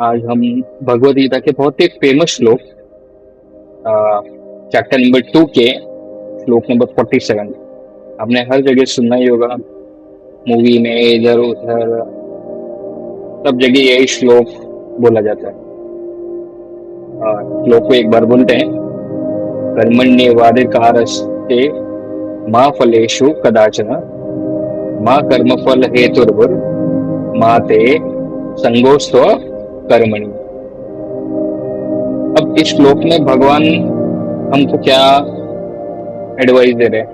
आज हम भगवद गीता के बहुत ही फेमस श्लोक चैप्टर नंबर 2 के श्लोक नंबर 47 आपने हर जगह सुनना ही होगा। मूवी में इधर उधर सब जगह यही श्लोक बोला जाता है। श्लोक को एक बार बोलते हैं। कर्मण्येवाधिकारस्ते मा फलेषु कदाचन मा कर्मफल हेतुर्भुर मा ते संगोस्त्व कर्मणि। अब इस श्लोक में भगवान हमको क्या एडवाइस दे रहे हैं,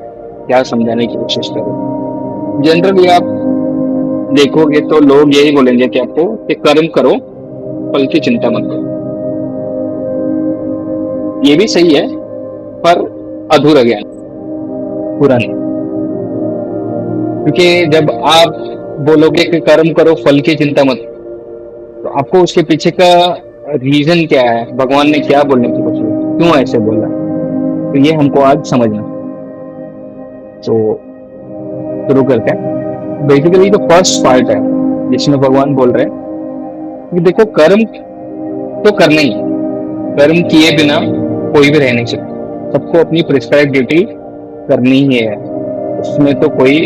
क्या समझाने की कोशिश कर रहे हैं। जनरली आप देखोगे तो लोग यही बोलेंगे कि आपको कि कर्म करो, फल की चिंता मत करो। ये भी सही है पर अधूरा ज्ञान, पूरा नहीं। क्योंकि जब आप बोलोगे कि कर्म करो फल की चिंता मत करो, तो आपको उसके पीछे का रीजन क्या है, भगवान ने क्या बोलने की कोशिश, क्यों ऐसे बोला, तो ये हमको आज समझना। तो शुरू करते हैं। बेसिकली जो फर्स्ट पार्ट है जिसमें भगवान बोल रहे हैं कि देखो कर्म तो करना ही है, कर्म किए बिना कोई भी रह नहीं सकता। सबको अपनी प्रिस्क्राइब ड्यूटी करनी ही है, उसमें तो कोई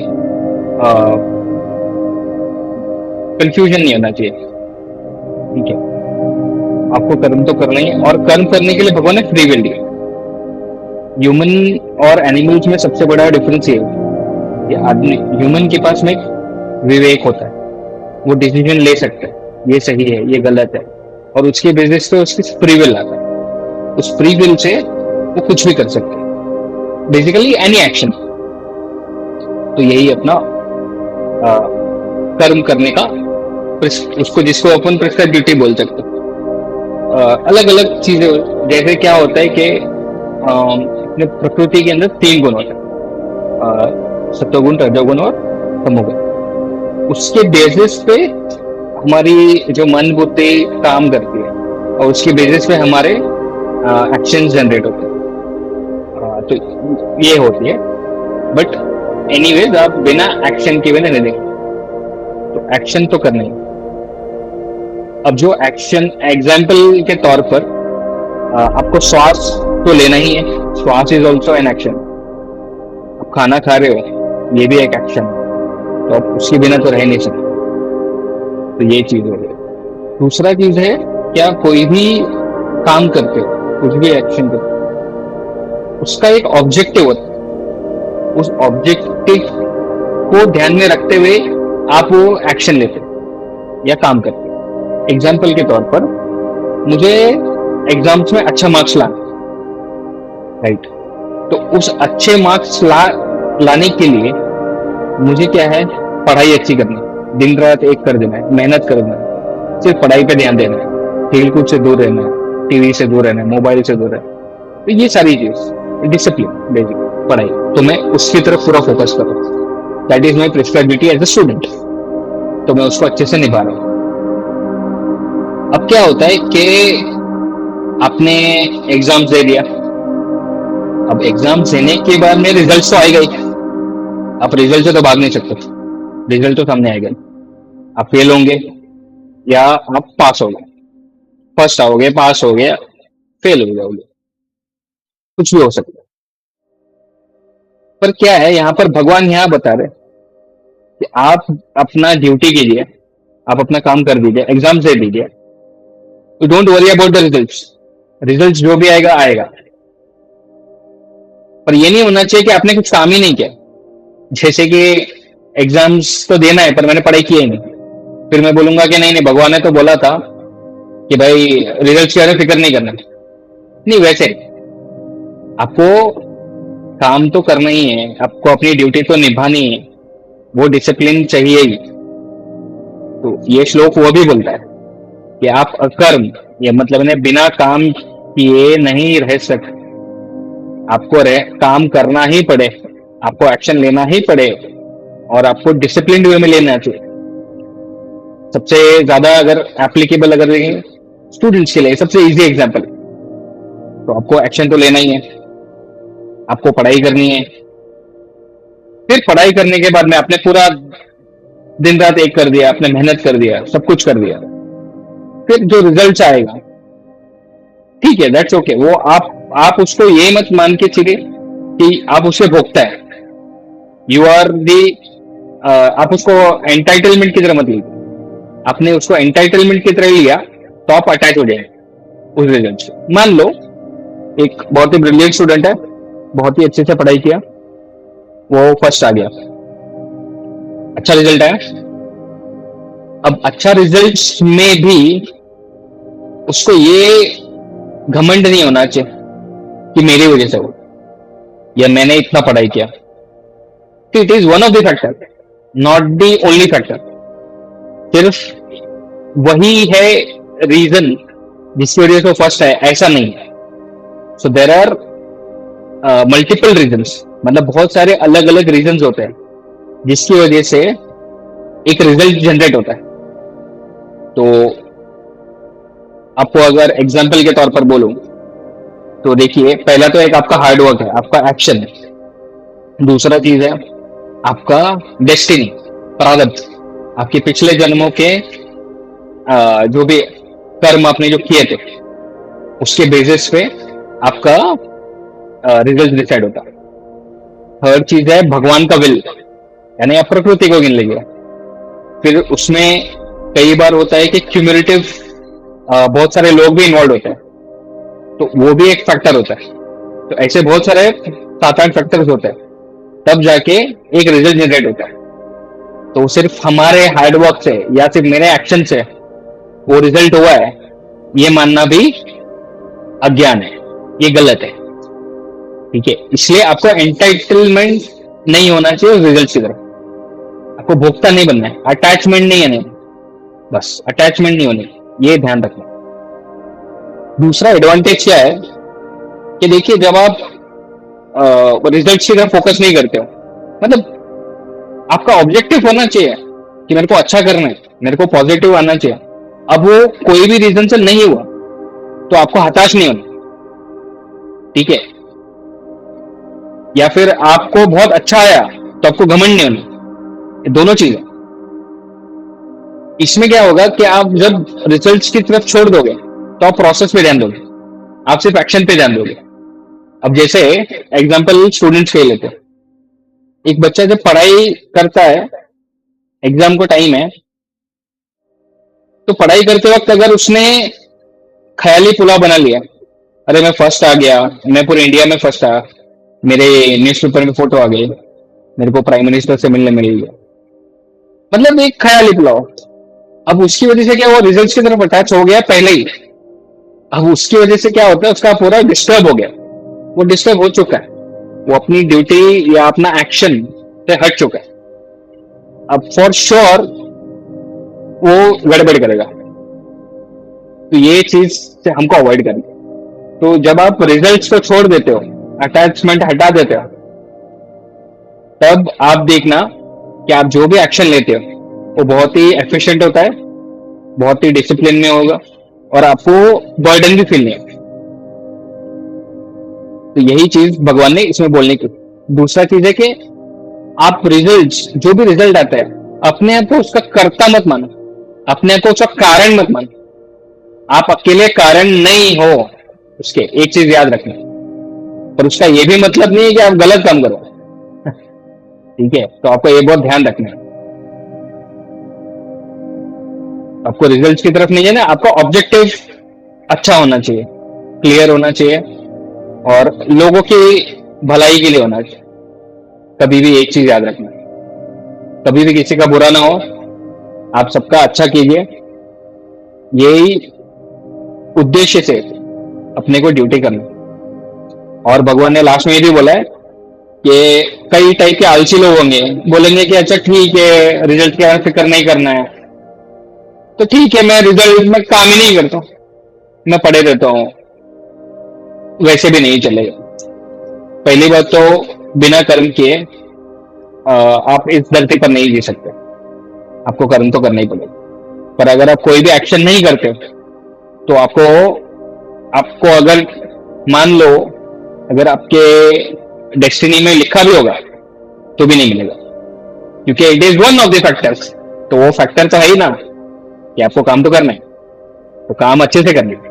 कंफ्यूजन नहीं होना चाहिए। ठीक है, आपको कर्म तो करना ही है और कर्म करने के लिए भगवान ने फ्री विल दिया। ह्यूमन और एनिमल्स में सबसे बड़ा डिफरेंस ये है कि आदमी ह्यूमन के पास में विवेक होता है, वो डिसीजन ले सकता है, ये सही है ये गलत है, और उसके बेसिस पे उसकी फ्री विल आता है। उस फ्री विल से वो कुछ भी कर सकते हैं, बेसिकली एनी एक्शन। तो यही अपना कर्म करने का, उसको जिसको अपन प्रिस्क्राइब ड्यूटी बोल सकते हैं। अलग अलग चीजें, जैसे क्या होता है कि अपने प्रकृति के अंदर 3 गुण होते हैं, सत्वगुण, रजोगुण और तमोगुण। उसके बेसिस पे हमारी जो मन बुद्धि काम करती है और उसके बेसिस पे हमारे एक्शन जनरेट होते हैं। तो ये होती है। बट एनीवेज आप बिना एक्शन के बिना नहीं देंगे, तो एक्शन तो करना ही। अब जो एक्शन एग्जाम्पल के तौर पर आपको श्वास तो लेना ही है, श्वास इज ऑल्सो एन एक्शन। आप खाना खा रहे हो, ये भी एक एक्शन, तो आप उसके बिना तो रह नहीं सकते। तो ये चीज हो गई। दूसरा चीज है, क्या कोई भी काम करते हो, कुछ भी एक्शन करते हो, उसका एक ऑब्जेक्टिव होता है। उस ऑब्जेक्टिव को ध्यान में रखते हुए आप वो एक्शन लेते हो या काम करते हो। एग्जाम्पल के तौर पर मुझे एग्जाम्स में अच्छा मार्क्स लाना, राइट, तो उस अच्छे मार्क्स लाने के लिए मुझे क्या है, पढ़ाई अच्छी करनी, दिन रात एक कर देना है, मेहनत करना है, सिर्फ पढ़ाई पे ध्यान देना है, खेलकूद से दूर रहना है, टीवी से दूर रहना है, मोबाइल से दूर रहना है। तो ये सारी चीज डिसिप्लिन, बेसिक पढ़ाई, तो मैं उसकी तरफ पूरा फोकस कर रहा हूँ। That is my prescribe duty as a student, तो मैं उसको अच्छे से निभा रहा हूँ। अब क्या होता है कि आपने एग्जाम दे दिया, अब एग्जाम देने के बाद में रिजल्ट तो आएगा ही, आप रिजल्ट से तो भाग नहीं सकते, रिजल्ट तो सामने आएगा। आप फेल होंगे या आप पास होंगे, फर्स्ट आओगे, पास हो गया, फेल हो जाओगे, कुछ भी हो सकता है। पर क्या है, यहाँ पर भगवान यहाँ बता रहे कि आप अपना ड्यूटी कीजिए, आप अपना काम कर दीजिए, एग्जाम दे दीजिए, तो don't worry about the results. Results जो भी आएगा आएगा, पर ये नहीं होना चाहिए कि आपने कुछ काम ही नहीं किया। जैसे कि एग्जाम्स तो देना है पर मैंने पढ़ाई की ही नहीं, फिर मैं बोलूंगा कि नहीं नहीं भगवान ने तो बोला था कि भाई रिजल्ट्स के बारे में फिक्र नहीं करना। नहीं, वैसे आपको काम तो करना ही है, आपको अपनी ड्यूटी तो निभानी है, वो डिसिप्लिन चाहिए ही। तो ये श्लोक वो भी बोलता है कि आप अकर्म, ये मतलब ने बिना काम किए नहीं रह सकते। आपको काम करना ही पड़े, आपको एक्शन लेना ही पड़े, और आपको डिसिप्लिन वे में लेना चाहिए। सबसे ज्यादा अगर एप्लीकेबल अगर देखें स्टूडेंट्स के लिए, सबसे इजी एग्जांपल, तो आपको एक्शन तो लेना ही है, आपको पढ़ाई करनी है। फिर पढ़ाई करने के बाद में आपने पूरा दिन रात एक कर दिया, आपने मेहनत कर दिया, सब कुछ कर दिया, फिर जो रिजल्ट आएगा, ठीक है, दैट्स ओके। वो आप उसको ये मत मान के चलिए कि आप उससे भोगता है, यू आर दी, आप उसको एंटाइटलमेंट की तरह मत लीजिए। आपने उसको एंटाइटलमेंट की तरह लिया तो आप अटैच हो जाए उस रिजल्ट से। मान लो एक बहुत ही ब्रिलियंट स्टूडेंट है, बहुत ही अच्छे से पढ़ाई किया, वो फर्स्ट आ गया, अच्छा रिजल्ट आया। अब अच्छा रिजल्ट में भी उसको ये घमंड नहीं होना चाहिए कि मेरी वजह से हो या मैंने इतना पढ़ाई किया। It is one of the factor, not the only factor. सिर्फ वही है रीजन जिसकी वजह से फर्स्ट है, ऐसा नहीं है। सो देर आर मल्टीपल रीजन्स, मतलब बहुत सारे अलग अलग रीजन्स होते हैं जिसकी वजह से एक रिजल्ट जनरेट होता है। तो आपको अगर एग्जाम्पल के तौर पर बोलूं तो देखिए, पहला तो एक आपका हार्डवर्क है, आपका एक्शन है। दूसरा चीज है आपका डेस्टिनी, प्रारब्ध, आपके पिछले जन्मों के जो भी कर्म आपने जो किए थे उसके बेसिस पे आपका रिजल्ट डिसाइड होता है। थर्ड चीज है भगवान का विल, यानी आप प्रकृति को गिन लीजिए। फिर उसमें कई बार होता है कि क्यूमुलेटिव बहुत सारे लोग भी इन्वॉल्व होते हैं, तो वो भी एक फैक्टर होता है। तो ऐसे बहुत सारे 7-8 फैक्टर्स होते हैं, तब जाके एक रिजल्ट जनरेट होता है। तो सिर्फ हमारे हार्डवर्क से या सिर्फ मेरे एक्शन से वो रिजल्ट हुआ है, ये मानना भी अज्ञान है, ये गलत है। ठीक है, इसलिए आपको एंटाइटलमेंट नहीं होना चाहिए उस रिजल्ट की तरफ। आपको भोक्ता नहीं बनना है, अटैचमेंट नहीं है, बस अटैचमेंट नहीं होनी, ये ध्यान रखना। दूसरा एडवांटेज क्या है कि देखिए, जब आप रिजल्ट की तरफ फोकस नहीं करते हो, मतलब आपका ऑब्जेक्टिव होना चाहिए कि मेरे को अच्छा करना है, मेरे को पॉजिटिव आना चाहिए। अब वो कोई भी रीजन से नहीं हुआ तो आपको हताश नहीं होना, ठीक है, या फिर आपको बहुत अच्छा आया तो आपको घमंड नहीं होना। ये दोनों चीजें, इसमें क्या होगा कि आप जब रिजल्ट्स की तरफ छोड़ दोगे तो आप प्रोसेस पे ध्यान दोगे, आप सिर्फ एक्शन पे ध्यान दोगे। अब जैसे एग्जांपल स्टूडेंट्स के लेते हैं, एक बच्चा जब पढ़ाई करता है, एग्जाम को टाइम है, तो पढ़ाई करते वक्त अगर उसने ख्याली पुलाव बना लिया, अरे मैं फर्स्ट आ गया, मैं पूरे इंडिया में फर्स्ट आया, मेरे न्यूज़पेपर में फोटो आ गई, मेरे को प्राइम मिनिस्टर से मिलने मिल गया, मतलब एक ख्याली पुलाव। अब उसकी वजह से क्या हुआ, रिजल्ट्स की तरफ अटैच हो गया पहले ही। अब उसकी वजह से क्या होता है, उसका पूरा डिस्टर्ब हो गया, वो डिस्टर्ब हो चुका है, वो अपनी ड्यूटी या अपना एक्शन से हट चुका है। अब फॉर श्योर वो गड़बड़ करेगा, तो ये चीज से हमको अवॉइड करनी है। तो जब आप रिजल्ट्स को छोड़ देते हो, अटैचमेंट हटा देते हो, तब आप देखना कि आप जो भी एक्शन लेते हो वो बहुत ही एफिशिएंट होता है, बहुत ही डिसिप्लिन में होगा और आपको बर्डन भी फील नहीं होगा। तो यही चीज भगवान ने इसमें बोलने की। दूसरा चीज है कि आप रिजल्ट, जो भी रिजल्ट आता है, अपने आप को उसका कर्ता मत मानो, अपने आप को उसका कारण मत मानो। आप अकेले कारण नहीं हो उसके, एक चीज याद रखना। पर उसका ये भी मतलब नहीं है कि आप गलत काम करो, ठीक है, तो आपको ये बहुत ध्यान रखना है। आपको रिजल्ट्स की तरफ नहीं है ना, आपका ऑब्जेक्टिव अच्छा होना चाहिए, क्लियर होना चाहिए और लोगों की भलाई के लिए होना चाहिए। कभी भी एक चीज याद रखना, कभी भी किसी का बुरा ना हो, आप सबका अच्छा कीजिए, यही उद्देश्य से अपने को ड्यूटी करना। और भगवान ने लास्ट में ये भी बोला है कि कई टाइप के आलसी लोग होंगे, बोलेंगे कि अच्छा ठीक है, रिजल्ट क्या फिक्र नहीं करना है, तो ठीक है, मैं रिजल्ट में काम ही नहीं करता, मैं पढ़े रहता हूं, वैसे भी नहीं चलेगा। पहली बात तो बिना कर्म किए आप इस धरती पर नहीं जी सकते, आपको कर्म तो करना ही पड़ेगा। पर अगर आप कोई भी एक्शन नहीं करते तो आपको अगर मान लो अगर आपके डेस्टिनी में लिखा भी होगा तो भी नहीं मिलेगा, क्योंकि it is one of the factors. तो वो फैक्टर तो है ही ना कि आपको काम तो करना है। तो काम अच्छे से करना है।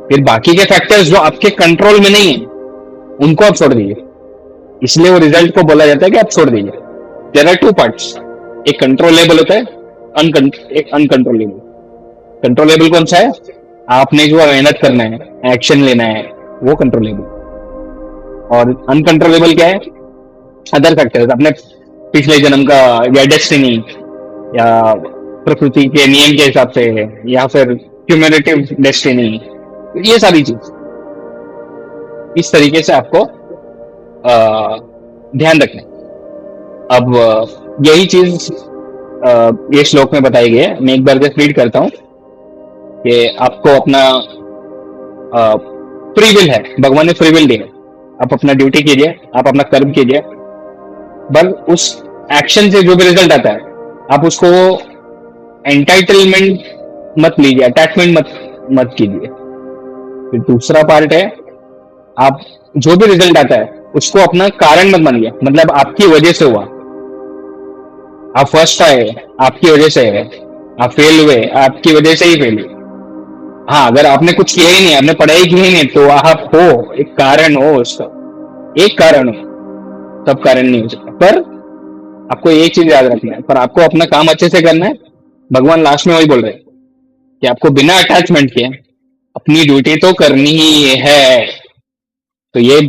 फिर बाकी के फैक्टर्स जो आपके कंट्रोल में नहीं है उनको आप छोड़ दीजिए। इसलिए वो रिजल्ट को बोला जाता है कि आप छोड़ दीजिए। देयर आर टू पार्ट्स, एक कंट्रोलेबल होता है, एक अनकंट्रोलेबल। कंट्रोलेबल कौन सा है? आपने जो मेहनत करना है, एक्शन लेना है, वो कंट्रोलेबल। और अनकंट्रोलेबल क्या है? अदर फैक्टर्स, अपने पिछले जन्म का, या डेस्टिनी, या प्रकृति के नियम के हिसाब से, या फिर क्यूमुलेटिव डेस्टिनी, ये सारी चीज। इस तरीके से आपको ध्यान रखना है। अब यही चीज ये श्लोक में बताई गई है। मैं एक बार जस्ट रीड करता हूँ कि आपको अपना फ्री विल है, भगवान ने फ्री विल दी है। आप अपना ड्यूटी कीजिए, आप अपना कर्म कीजिए, बस उस एक्शन से जो भी रिजल्ट आता है आप उसको एंटाइटलमेंट मत लीजिए, अटैचमेंट मत कीजिए। फिर दूसरा पार्ट है, आप जो भी रिजल्ट आता है उसको अपना कारण मत मानिए, मतलब आपकी वजह से हुआ। आप फर्स्ट आए आपकी वजह से है, आप फेल हुए आपकी वजह से ही फेल हुए। हाँ, अगर आपने कुछ किया ही नहीं, आपने पढ़ाई की ही नहीं, तो आप हो, एक कारण हो उसका, एक कारण हो, सब कारण नहीं हो सकता। पर आपको एक चीज याद रखना है, पर आपको अपना काम अच्छे से करना है। भगवान लास्ट में वही बोल रहे हैं कि आपको बिना अटैचमेंट के अपनी ड्यूटी तो करनी ही है। तो ये